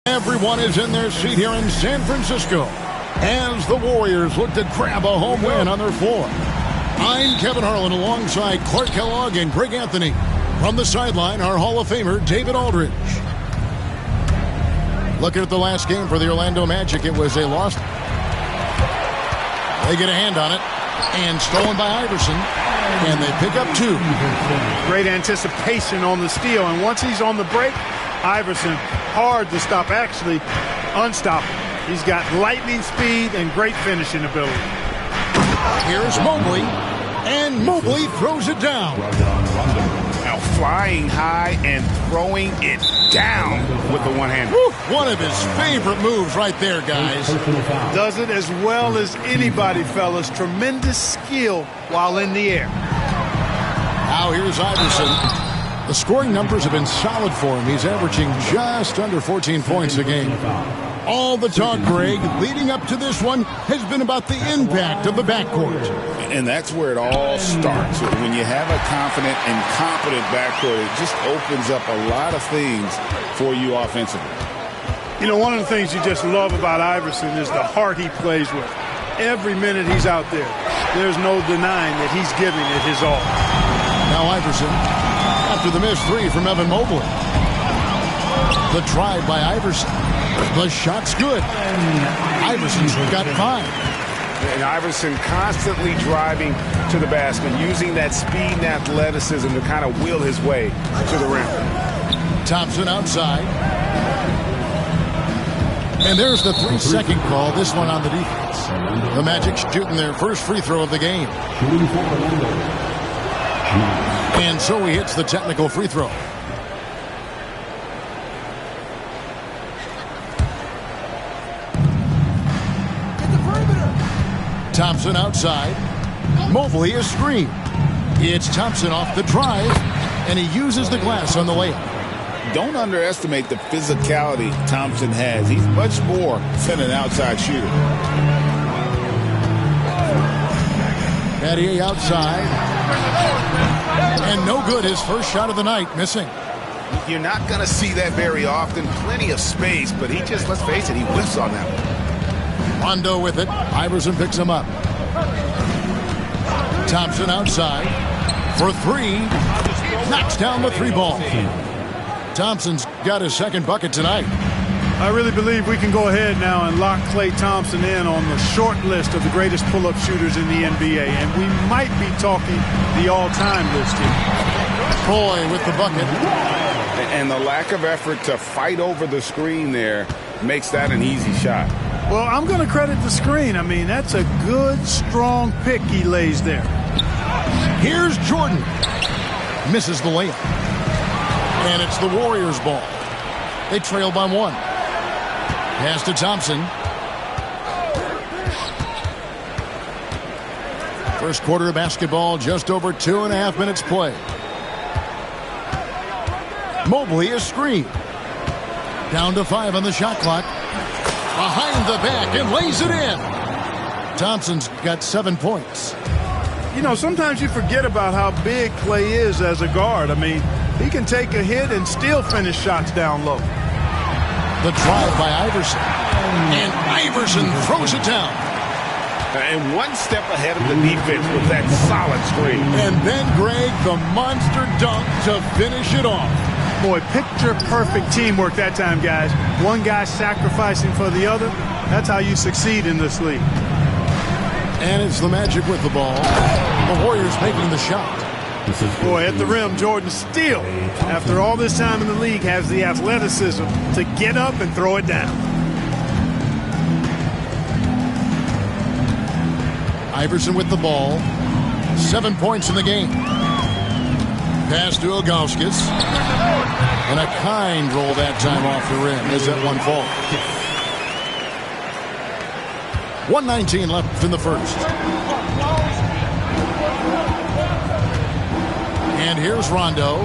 Everyone is in their seat here in San Francisco as the Warriors look to grab a home win on their floor. I'm Kevin Harlan alongside Clark Kellogg and Greg Anthony. From the sideline, our Hall of Famer, David Aldridge. Looking at the last game for the Orlando Magic, it was a loss. They get a hand on it, and stolen by Iverson, and they pick up two. Great anticipation on the steal, and once he's on the break, Iverson, hard to stop, actually unstoppable. He's got lightning speed and great finishing ability. Here's Mobley, and Mobley throws it down. Now flying high and throwing it down with the one-hander. One of his favorite moves right there, guys. Does it as well as anybody, fellas. Tremendous skill while in the air. Now here's Iverson. The scoring numbers have been solid for him. He's averaging just under 14 points a game. All the talk, Greg, leading up to this one has been about the impact of the backcourt. And that's where it all starts. When you have a confident and competent backcourt, it just opens up a lot of things for you offensively. You know, one of the things you just love about Iverson is the heart he plays with. Every minute he's out there, there's no denying that he's giving it his all. Now Iverson, after the missed three from Evan Mobley. The drive by Iverson. The shot's good. Iverson's got 5. And Iverson constantly driving to the basket, using that speed and athleticism to kind of wheel his way to the rim. Thompson outside. And there's the 3-second call, this one on the defense. The Magic shooting their first free throw of the game. And so he hits the technical free throw. Thompson outside. Mobley is screened. It's Thompson off the drive, and he uses the glass on the layup. Don't underestimate the physicality Thompson has. He's much more than an outside shooter. Battier outside. And no good, his first shot of the night, missing. You're not going to see that very often. Plenty of space, but he just, let's face it, he whiffs on that one. Rondo with it. Iverson picks him up. Thompson outside for 3. Knocks down the 3-ball. Thompson's got his second bucket tonight. I really believe we can go ahead now and lock Klay Thompson in on the short list of the greatest pull-up shooters in the NBA. And we might be talking the all-time list here. Boy with the bucket. And the lack of effort to fight over the screen there makes that an easy shot. Well, I'm going to credit the screen. I mean, that's a good, strong pick he lays there. Here's Jordan. Misses the layup. And it's the Warriors' ball. They trail by 1. Pass to Thompson. First quarter of basketball, just over 2.5 minutes play. Mobley is screened. Down to 5 on the shot clock. Behind the back and lays it in. Thompson's got 7 points. You know, sometimes you forget about how big Klay is as a guard. I mean, he can take a hit and still finish shots down low. The drive by Iverson. And Iverson throws it down. And one step ahead of the defense with that solid screen. And then, Greg, the monster dunk to finish it off. Boy, picture-perfect teamwork that time, guys. One guy sacrificing for the other. That's how you succeed in this league. And it's the Magic with the ball. The Warriors making the shot. Boy, at the rim, Jordan still, after all this time in the league, has the athleticism to get up and throw it down. Iverson with the ball. 7 points in the game. Pass to Ilgauskas. And a kind roll that time off the rim as that one falls. 1:19 left in the first. And here's Rondo.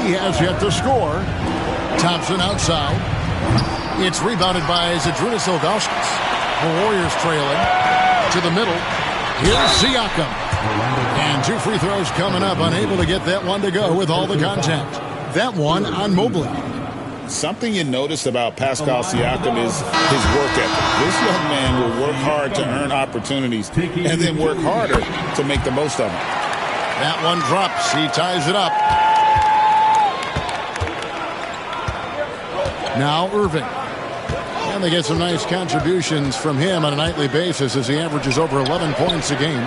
He has yet to score. Thompson outside. It's rebounded by Zydrunas Ilgauskas. The Warriors trailing to the middle. Here's Siakam. And 2 free throws coming up. Unable to get that one to go with all the contact. That one on Mobley. Something you noticed about Pascal Siakam is his work ethic. This young man will work hard to earn opportunities and then work harder to make the most of them. That one drops. He ties it up. Now Irving. And they get some nice contributions from him on a nightly basis as he averages over 11 points a game.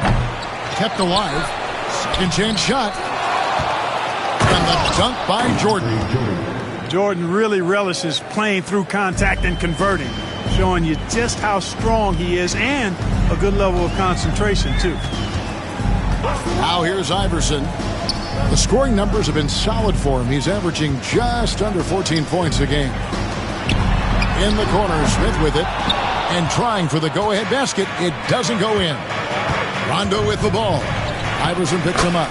Kept alive. Second chance shot. And the dunk by Jordan. Jordan really relishes playing through contact and converting, showing you just how strong he is and a good level of concentration, too. Now here's Iverson. The scoring numbers have been solid for him. He's averaging just under 14 points a game. In the corner, Smith with it. And trying for the go-ahead basket. It doesn't go in. Rondo with the ball. Iverson picks him up.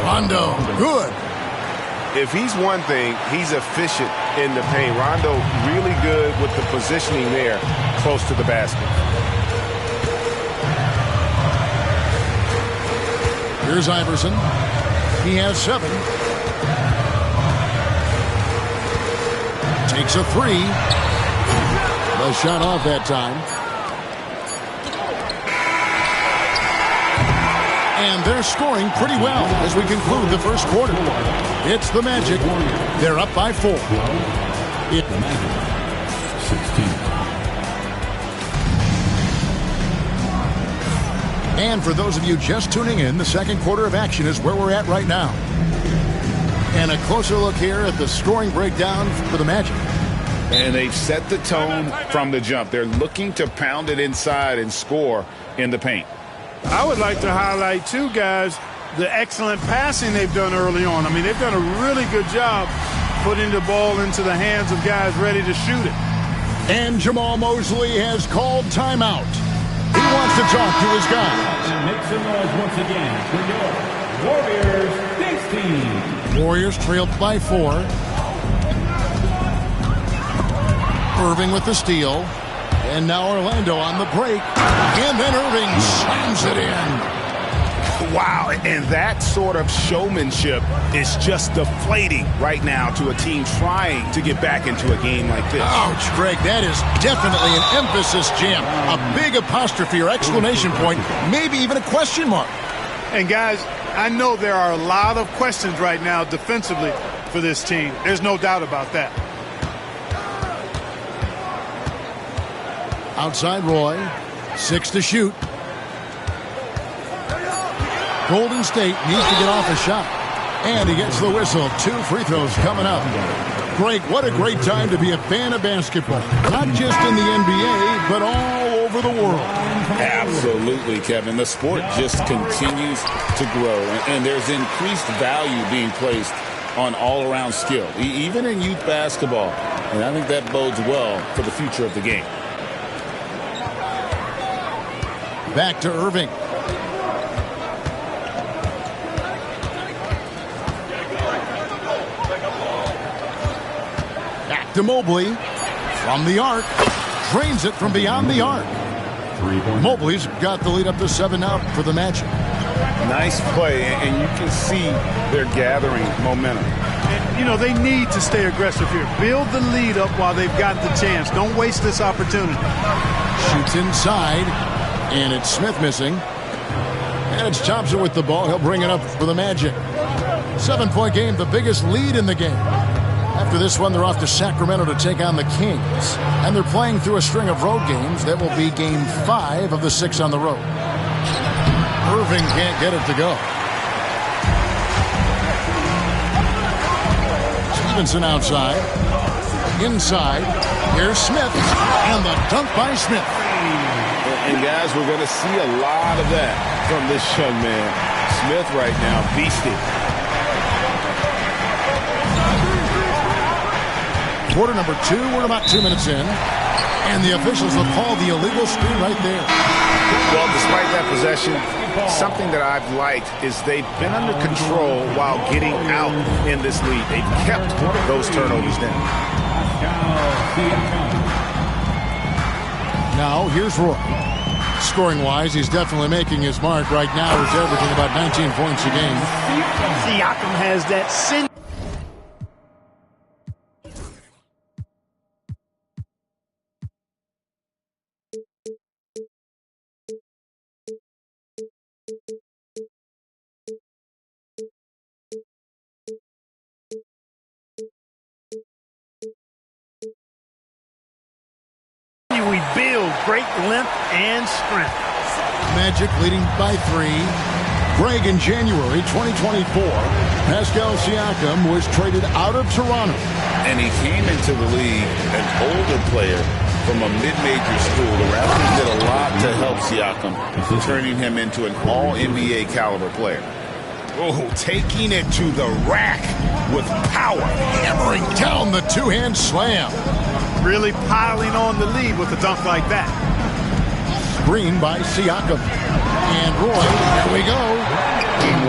Rondo, good. If he's one thing, he's efficient in the paint. Rondo really good with the positioning there close to the basket. Here's Iverson. He has 7. Takes a 3. The shot off that time. And they're scoring pretty well as we conclude the first quarter. It's the Magic. They're up by 4. It the Magic. 16. And for those of you just tuning in, the second quarter of action is where we're at right now. And a closer look here at the scoring breakdown for the Magic. And they've set the tone from the jump. They're looking to pound it inside and score in the paint. I would like to highlight, too, guys, the excellent passing they've done early on. I mean, they've done a really good job putting the ball into the hands of guys ready to shoot it. And Jamal Mosley has called timeout. He wants to talk to his guys. And make some noise once again for your Warriors 16. Warriors trailed by 4. Irving with the steal. And now Orlando on the break. And then Irving slams it in. Wow, and that sort of showmanship is just deflating right now to a team trying to get back into a game like this. Ouch, Greg, that is definitely an emphasis jam. A big apostrophe or exclamation point, maybe even a question mark. And, guys, I know there are a lot of questions right now defensively for this team. There's no doubt about that. Outside Roy, 6 to shoot. Golden State needs to get off a shot. And he gets the whistle. 2 free throws coming up. Greg, what a great time to be a fan of basketball. Not just in the NBA, but all over the world. Absolutely, Kevin. The sport just continues to grow. And there's increased value being placed on all-around skill, even in youth basketball. And I think that bodes well for the future of the game. Back to Irving. Back to Mobley. From the arc. Drains it from beyond the arc. Mobley's got the lead up to 7 now for the Magic. Nice play, and you can see they're gathering momentum. And, you know, they need to stay aggressive here. Build the lead up while they've got the chance. Don't waste this opportunity. Shoots inside. And it's Smith missing. And it's Thompson with the ball. He'll bring it up for the Magic. 7-point game, the biggest lead in the game. After this one, they're off to Sacramento to take on the Kings. And they're playing through a string of road games. That will be game 5 of the 6 on the road. Irving can't get it to go. Stevenson outside. Inside. Here's Smith. And the dunk by Smith. And guys, we're going to see a lot of that from this young man. Smith right now, beasting. Quarter number 2. We're about 2 minutes in. And the officials have called the illegal screen right there. Well, despite that possession, something that I've liked is they've been under control while getting out in this lead. They've kept those turnovers down. Now, here's Roy. Scoring-wise, he's definitely making his mark. Right now, he's averaging about 19 points a game. Siakam has that sin. We build great length and strength. Magic leading by 3. Greg, in January 2024, Pascal Siakam was traded out of Toronto. And he came into the league an older player from a mid-major school. The Raptors did a lot to help Siakam, turning him into an all-NBA caliber player. Oh, taking it to the rack with power. Hammering down the two-hand slam. Really piling on the lead with a dunk like that. Screen by Siakam. And Roy, there we go.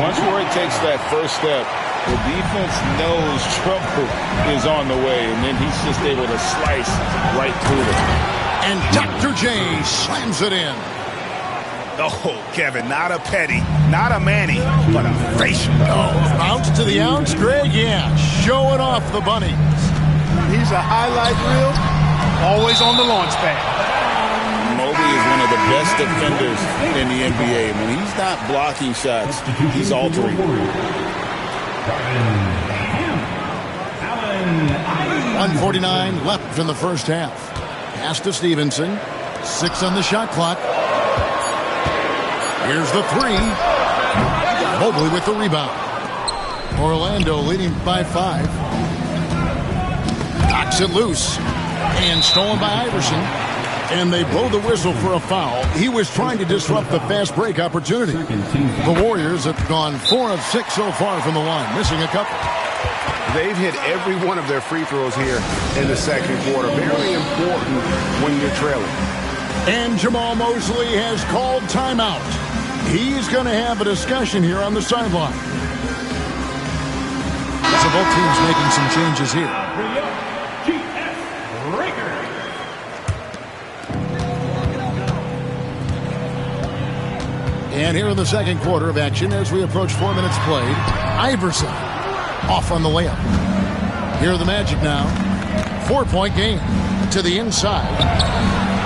Once Roy takes that first step, the defense knows trouble is on the way, and then he's just able to slice right through it. And Dr. J slams it in. Oh, Kevin, not a petty, not a Manny, but a facial. Oh, bounce to the ounce, Greg? Yeah, showing off the bunny. He's a highlight reel, always on the launch pad. Mobley is one of the best defenders in the NBA. When he's not blocking shots, he's altering. 1:49 left in the first half. Pass to Stevenson. 6 on the shot clock. Here's the 3. Mobley with the rebound. Orlando leading by 5. Knocks it loose. And stolen by Iverson. And they blow the whistle for a foul. He was trying to disrupt the fast break opportunity. The Warriors have gone 4 of 6 so far from the line, missing a couple. They've hit every one of their free throws here in the second quarter. Very important when you're trailing. And Jamal Mosley has called timeout. He's going to have a discussion here on the sideline. So both teams making some changes here. And here in the second quarter of action, as we approach 4 minutes played, Iverson off on the layup. Here are the Magic now. 4-point game to the inside.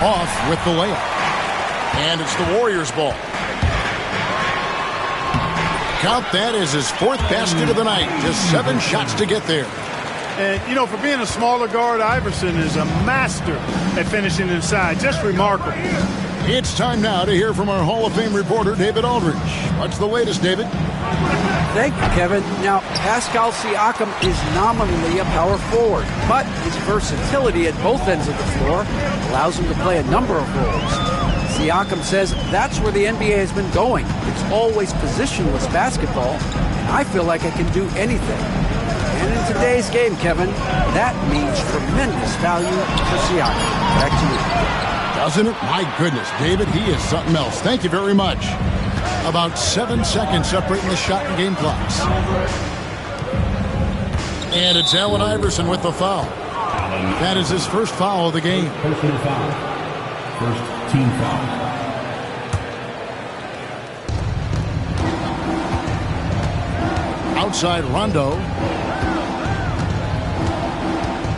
Off with the layup. And it's the Warriors' ball. Count that as his 4th basket of the night. Just 7 shots to get there. And, you know, for being a smaller guard, Iverson is a master at finishing inside. Just remarkable. It's time now to hear from our Hall of Fame reporter, David Aldridge. What's the latest, David? Thank you, Kevin. Now, Pascal Siakam is nominally a power forward, but his versatility at both ends of the floor allows him to play a number of roles. Siakam says that's where the NBA has been going. It's always positionless basketball, and I feel like I can do anything. And in today's game, Kevin, that means tremendous value for Siakam. Back to you. Doesn't it? My goodness, David, he is something else. Thank you very much. About 7 seconds separating the shot and game clocks. And it's Allen Iverson with the foul. That is his first foul of the game. Personal foul. First team foul. Outside Rondo.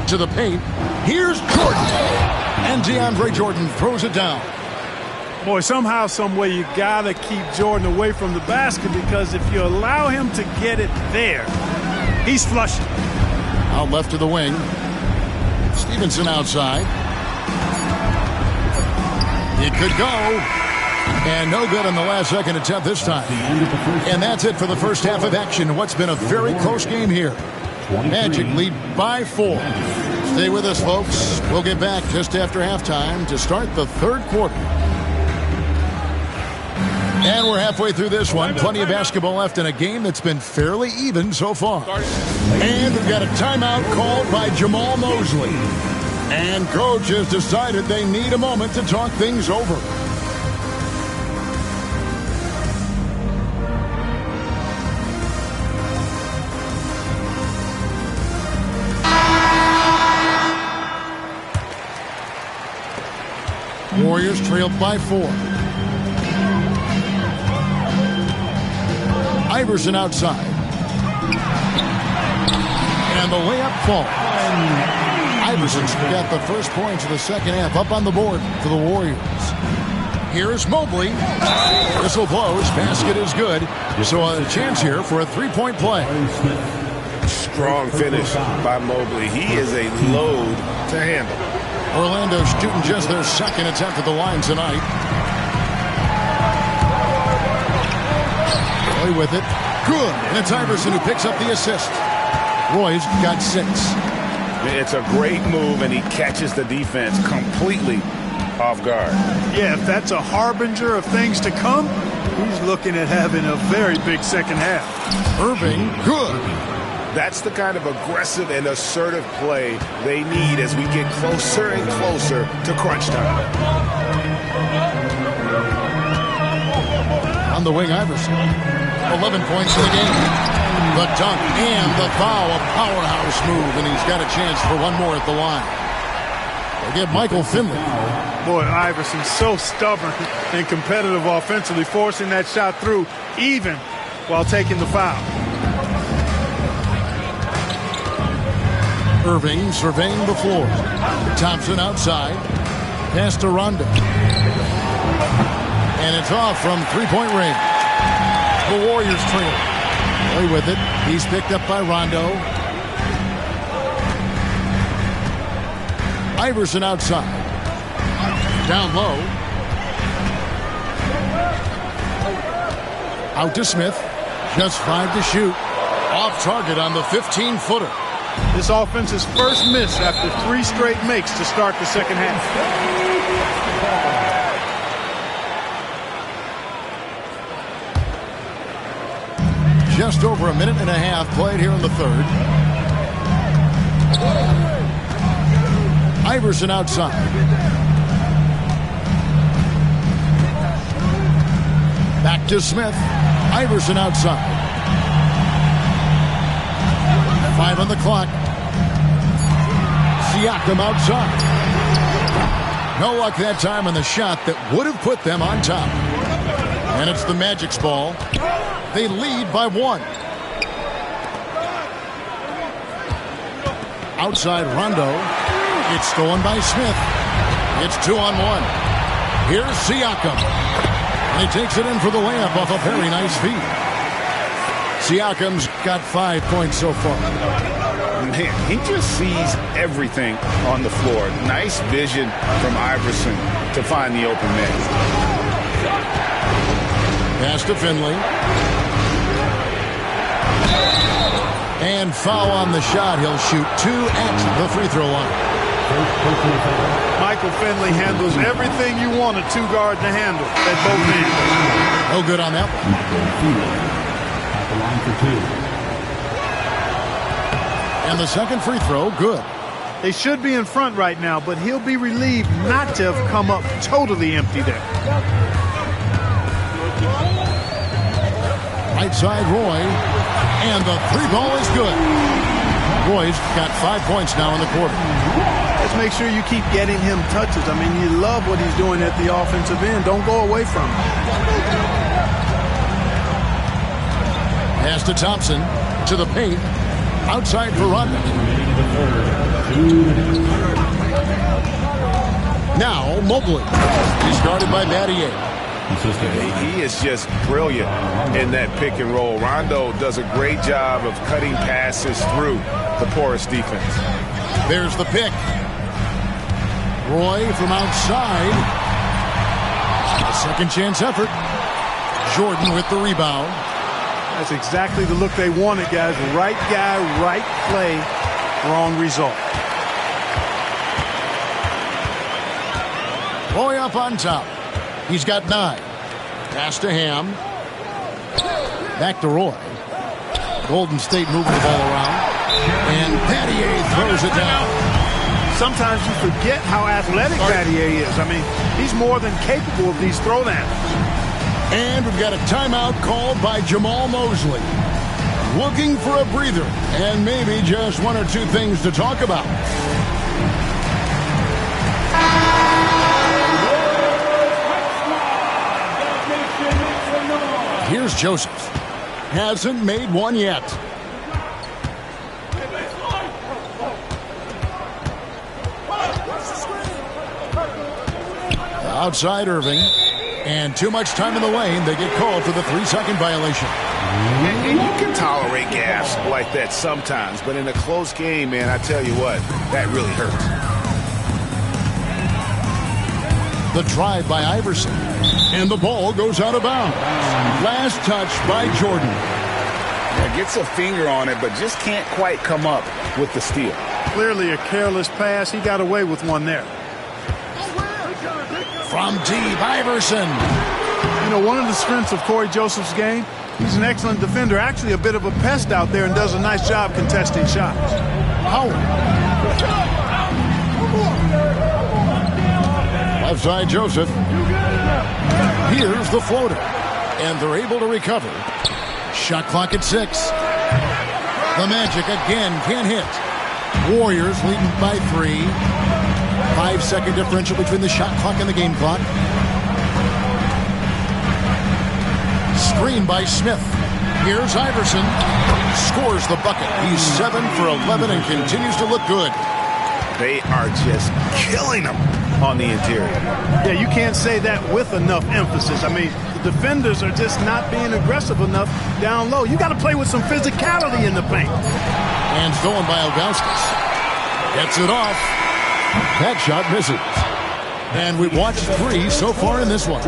To the paint. Here's Jordan. And DeAndre Jordan throws it down. Boy, somehow, some way, you got to keep Jordan away from the basket, because if you allow him to get it there, he's flushing. Out left to the wing. Stevenson outside. It could go. And no good on the last second attempt this time. And that's it for the first half of action. What's been a very close game here. Magic lead by 4. Stay with us, folks. We'll get back just after halftime to start the third quarter. And we're halfway through this one. Plenty of basketball left in a game that's been fairly even so far. And we've got a timeout called by Jamal Mosley. And coach has decided they need a moment to talk things over. Warriors trailed by 4. Iverson outside. And the layup falls. Iverson's got the first points of the second half up on the board for the Warriors. Here's Mobley. Whistle blows. Basket is good. So a chance here for a three-point play. Strong finish by Mobley. He is a load to handle. Orlando shooting just their second attempt at the line tonight. Play with it. Good. And it's Iverson who picks up the assist. Roy's got 6. It's a great move, and he catches the defense completely off guard. Yeah, if that's a harbinger of things to come, he's looking at having a very big second half. Irving, good. That's the kind of aggressive and assertive play they need as we get closer and closer to crunch time. On the wing, Iverson. 11 points in the game. The dunk and the foul, a powerhouse move, and he's got a chance for one more at the line. They get Michael Finley. Boy, Iverson's so stubborn and competitive offensively, forcing that shot through even while taking the foul. Irving surveying the floor. Thompson outside. Pass to Rondo. And it's off from three-point range. The Warriors trail. Play with it. He's picked up by Rondo. Iverson outside. Down low. Out to Smith. Just 5 to shoot. Off target on the 15-footer. This offense's first miss after 3 straight makes to start the second half. Just over a minute and a half played here in the third. Iverson outside. Back to Smith. Iverson outside. 5 on the clock. Siakam outside. No luck that time on the shot that would have put them on top. And it's the Magic's ball. They lead by 1. Outside Rondo. It's stolen by Smith. It's 2-on-1. Here's Siakam. And he takes it in for the layup off a very nice feed. Siakam's got 5 points so far. Man, he just sees everything on the floor. Nice vision from Iverson to find the open man. Pass to Finley. And foul on the shot. He'll shoot 2 at the free throw line. Michael Finley handles everything you want a 2-guard to handle at both ends. No good on that one. At the line for 2. And the second free throw, good. They should be in front right now, but he'll be relieved not to have come up totally empty there. Right side, Roy. And the 3-ball is good. Roy's got 5 points now in the quarter. Let's make sure you keep getting him touches. I mean, you love what he's doing at the offensive end. Don't go away from him. Pass to Thompson. To the paint. Outside for Rondo. Now Mobley. He's guarded by Battier. He is just brilliant in that pick and roll. Rondo does a great job of cutting passes through the porous defense. There's the pick. Roy from outside. A second chance effort. Jordan with the rebound. That's exactly the look they wanted, guys. Right guy, right play, wrong result. Roy up on top. He's got 9. Pass to Ham. Back to Roy. Golden State moving the ball around. And Pattier throws it down. Sometimes you forget how athletic Pattier is. I mean, he's more than capable of these throwdowns. And we've got a timeout called by Jamal Mosley. Looking for a breather and maybe just 1 or 2 things to talk about. Here's Joseph. Hasn't made one yet. Outside Irving. And too much time in the lane. They get called for the 3-second violation. And you can tolerate gas like that sometimes, but in a close game, man, I tell you what, that really hurts. The drive by Iverson. And the ball goes out of bounds. Last touch by Jordan. Yeah, gets a finger on it, but just can't quite come up with the steal. Clearly a careless pass. He got away with one there. From deep, Iverson. You know, one of the strengths of Corey Joseph's game, he's an excellent defender, actually a bit of a pest out there, and does a nice job contesting shots. Howard. Left side, Joseph. Here's the floater. And they're able to recover. Shot clock at 6. The Magic again can't hit. Warriors leading by 3. 5-second differential between the shot clock and the game clock. Screen by Smith. Here's Iverson. Scores the bucket. He's 7 for 11 and continues to look good. They are just killing them on the interior. Yeah, you can't say that with enough emphasis. I mean, the defenders are just not being aggressive enough down low. You got to play with some physicality in the paint. And stolen by Ilgauskas. Gets it off. That shot misses. And we've watched 3 so far in this one.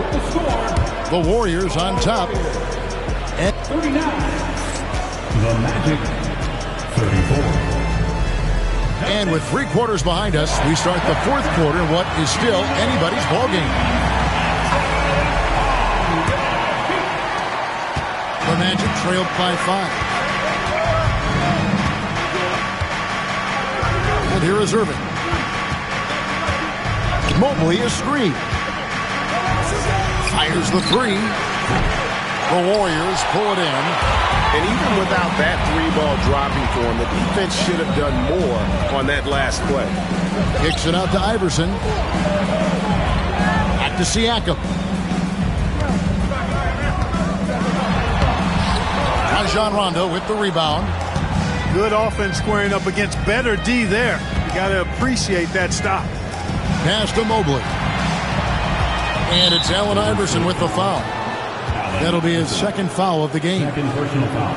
The Warriors on top. The Magic, 34. And with 3 quarters behind us, we start the 4th quarter in what is still anybody's ball game. The Magic trailed by 5. And here is Irving. Mobley is screen. Fires the 3. The Warriors pull it in. And even without that 3-ball dropping for him, the defense should have done more on that last play. Kicks it out to Iverson. Back to Siakam. Rajon Rondo with the rebound. Good offense squaring up against better D there. You got to appreciate that stop. Pass to Mobley. And it's Allen Iverson with the foul. That'll be his 2nd foul of the game. 2nd personal foul.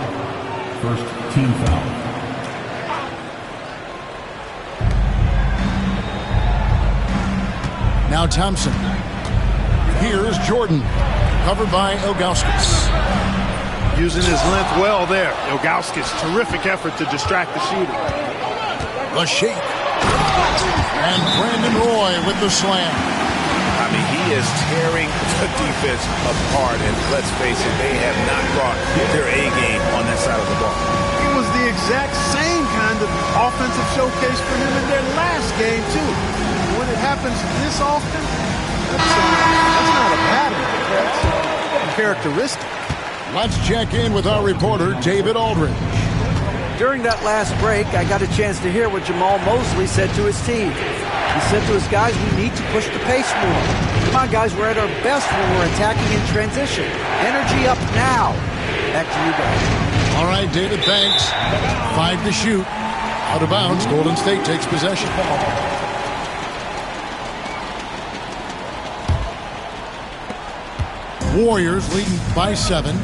1st team foul. Now Thompson. Here's Jordan. Covered by Ilgauskas. Using his length well there. Ilgauskas, terrific effort to distract the shooter. The shake. And Brandon Roy with the slam. I mean, he is tearing the defense apart, and let's face it, they have not brought their A game on that side of the ball. It was the exact same kind of offensive showcase for him in their last game, too. When it happens this often, that's not a pattern. That's a characteristic. Let's check in with our reporter, David Aldridge. During that last break, I got a chance to hear what Jamal Mosley said to his team. He said to his guys, we need to push the pace more. Come on, guys, we're at our best when we're attacking in transition. Energy up now. Back to you guys. All right, David, thanks. 5 to shoot. Out of bounds, Golden State takes possession. Warriors leading by 7.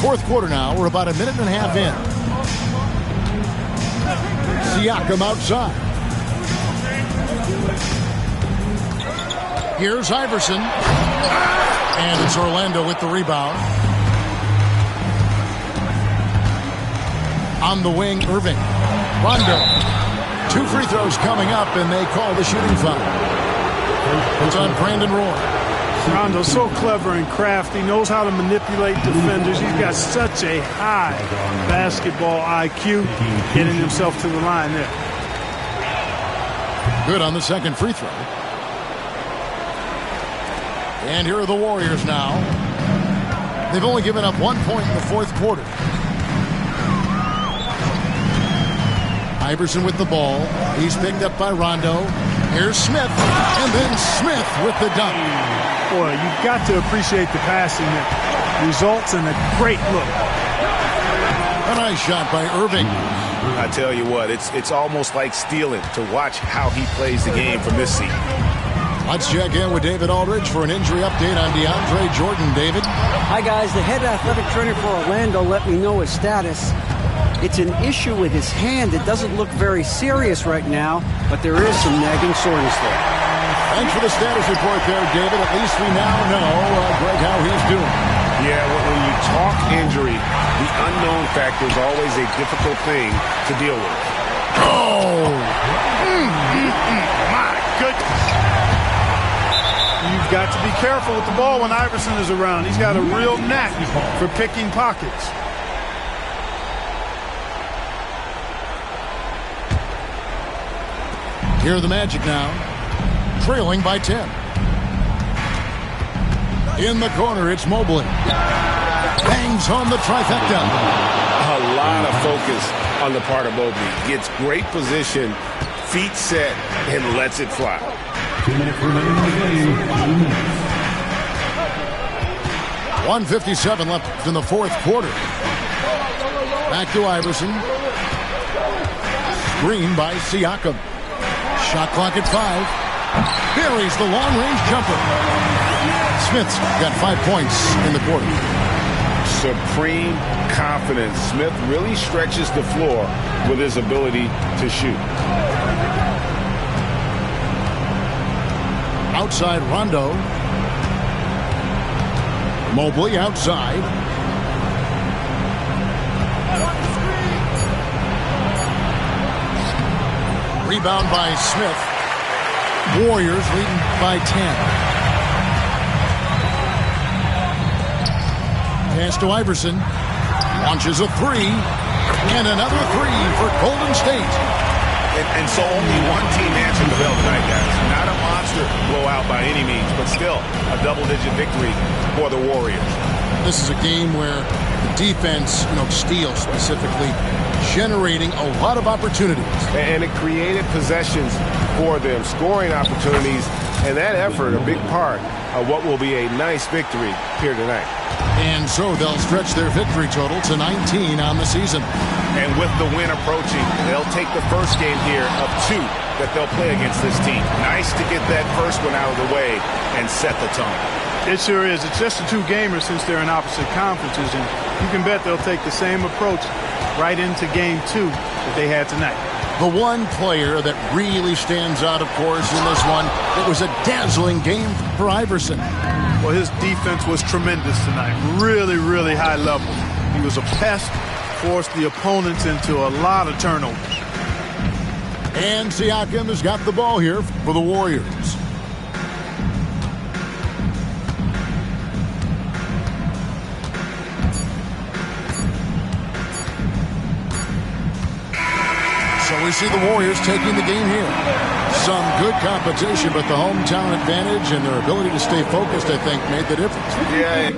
4th quarter now. We're about a minute and a half in. Siakam outside. Here's Iverson. And it's Orlando with the rebound. On the wing, Irving. Rondo. 2 free throws coming up, and they call the shooting foul. It's on Brandon Roy. Rondo's so clever and crafty, knows how to manipulate defenders. He's got such a high basketball IQ, getting himself to the line there. Good on the second free throw. And here are the Warriors now. They've only given up 1 point in the fourth quarter. Iverson with the ball. He's picked up by Rondo. Here's Smith. And then Smith with the dunk. Boy, you've got to appreciate the passing that results in a great look. A nice shot by Irving. I tell you what, it's almost like stealing to watch how he plays the game from this seat. Let's check in with David Aldridge for an injury update on DeAndre Jordan. David? Hi, guys. The head athletic trainer for Orlando let me know his status. It's an issue with his hand. It doesn't look very serious right now, but there is some nagging soreness there. Thanks for the status report there, David. At least we now know, Greg, how he's doing. Yeah, when you talk injury, the unknown factor is always a difficult thing to deal with. Oh! My goodness. You've got to be careful with the ball when Iverson is around. He's got a real knack for picking pockets. Here are the Magic now, trailing by 10. In the corner, it's Mobley. Bangs home the trifecta. A lot of focus on the part of Mobley. Gets great position, feet set, and lets it fly. 2 minutes remaining in the game. 2 minutes. 1:57 left in the fourth quarter. Back to Iverson. Screen by Siakam. Shot clock at 5. Buries the long-range jumper. Smith's got 5 points in the quarter. Supreme confidence. Smith really stretches the floor with his ability to shoot. Outside Rondo. Mobley outside. Rebound by Smith. Warriors leading by 10. Pass to Iverson. Launches a 3. And another 3 for Golden State. And so only one team answered the bell tonight, guys. Not a monster blowout by any means, but still a double-digit victory for the Warriors. This is a game where the defense, steals specifically, generating a lot of opportunities. And it created possessions for them, scoring opportunities, and that effort, a big part of what will be a nice victory here tonight. And so they'll stretch their victory total to 19 on the season. And with the win approaching, they'll take the first game here of 2 that they'll play against this team. Nice to get that first one out of the way and set the tone. It sure is. It's just a 2-gamer since they're in opposite conferences, and you can bet they'll take the same approach right into game 2 that they had tonight. The one player that really stands out, of course, in this one, it was a dazzling game for Iverson. Well, his defense was tremendous tonight. Really, really high level. He was a pest, forced the opponents into a lot of turnovers. And Siakam has got the ball here for the Warriors. So we see the Warriors taking the game here. Some good competition, but the hometown advantage and their ability to stay focused, I think, made the difference. Yeah,